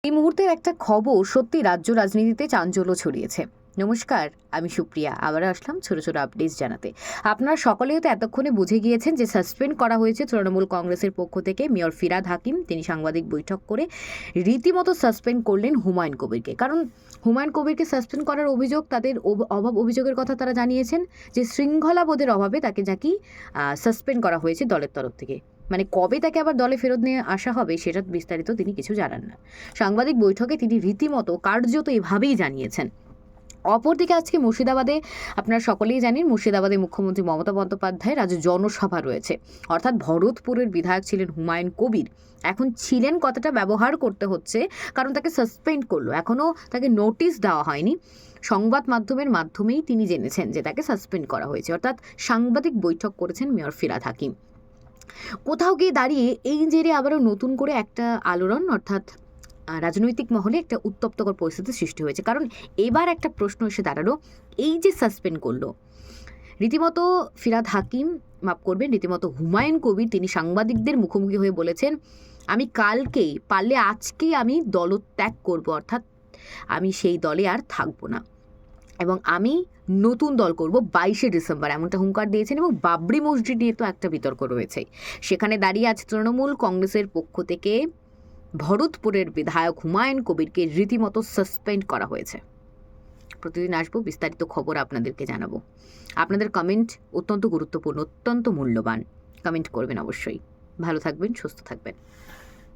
এই মুহূর্তের একটা খবর সত্যি রাজ্য রাজনীতিতে চাঞ্চল্য ছড়িয়েছে। নমস্কার, আমি সুপ্রিয়া, আবার আসলাম ছোট ছোট আপডেটস জানাতে। আপনারা সকলেই তো এতক্ষণে বুঝে গিয়েছেন যে সাসপেন্ড করা হয়েছে তৃণমূল কংগ্রেসের পক্ষ থেকে মেয়র ফিরহাদ হাকিম। তিনি সাংবাদিক বৈঠক করে রীতিমতো সাসপেন্ড করলেন হুমায়ুন কবিরকে। কারণ হুমায়ুন কবিরকে সাসপেন্ড করার অভিযোগ, তাদের অভিযোগের কথা তারা জানিয়েছেন যে শৃঙ্খলাবোধের অভাবে তাকে সাসপেন্ড করা হয়েছে দলের তরফ থেকে। মানে কবে তাকে আবার দলে ফেরত নিয়ে আসা হবে সেটা বিস্তারিত তিনি কিছু জানান না। সাংবাদিক বৈঠকে তিনি রীতিমতো কার্যত এভাবেই জানিয়েছেন। অপরদিকে আজকে মুর্শিদাবাদে, আপনারা সকলেই জানেন, মুর্শিদাবাদে মুখ্যমন্ত্রী মমতা বন্দ্যোপাধ্যায়ের আজ জনসভা রয়েছে। অর্থাৎ ভরতপুরের বিধায়ক ছিলেন হুমায়ুন কবির। এখন ছিলেন কথাটা ব্যবহার করতে হচ্ছে, কারণ তাকে সাসপেন্ড করলো, এখনও তাকে নোটিশ দেওয়া হয়নি। সংবাদ মাধ্যমের মাধ্যমেই তিনি জেনেছেন যে তাকে সাসপেন্ড করা হয়েছে। অর্থাৎ সাংবাদিক বৈঠক করেছেন মেয়র ফিরহাদ হাকিম। কোথাও গিয়ে দাঁড়িয়ে এই জেরে আবারও নতুন করে একটা আলোড়ন, অর্থাৎ রাজনৈতিক মহলে একটা উত্তপ্তকর পরিস্থিতির সৃষ্টি হয়েছে। কারণ এবার একটা প্রশ্ন এসে দাঁড়ালো, এই যে সাসপেন্ড করলো রীতিমতো ফিরহাদ হাকিম, মাফ করবেন, রীতিমতো হুমায়ুন কবির, তিনি সাংবাদিকদের মুখোমুখি হয়ে বলেছেন, আমি কালকেই পারলে আজকেই আমি দলত্যাগ করব, অর্থাৎ আমি সেই দলে আর থাকবো না এবং আমি নতুন দল করব 22শে ডিসেম্বর, এমনটা হুঙ্কার দিয়েছেন। এবং বাবরি মসজিদ নিয়ে তো একটা বিতর্ক রয়েছে। সেখানে দাঁড়িয়ে আজ তৃণমূল কংগ্রেসের পক্ষ থেকে ভরতপুরের বিধায়ক হুমায়ুন কবিরকে রীতিমতো সাসপেন্ড করা হয়েছে। প্রতিদিন আসবো, বিস্তারিত খবর আপনাদেরকে জানাবো। আপনাদের কমেন্ট অত্যন্ত গুরুত্বপূর্ণ, অত্যন্ত মূল্যবান। কমেন্ট করবেন অবশ্যই। ভালো থাকবেন, সুস্থ থাকবেন।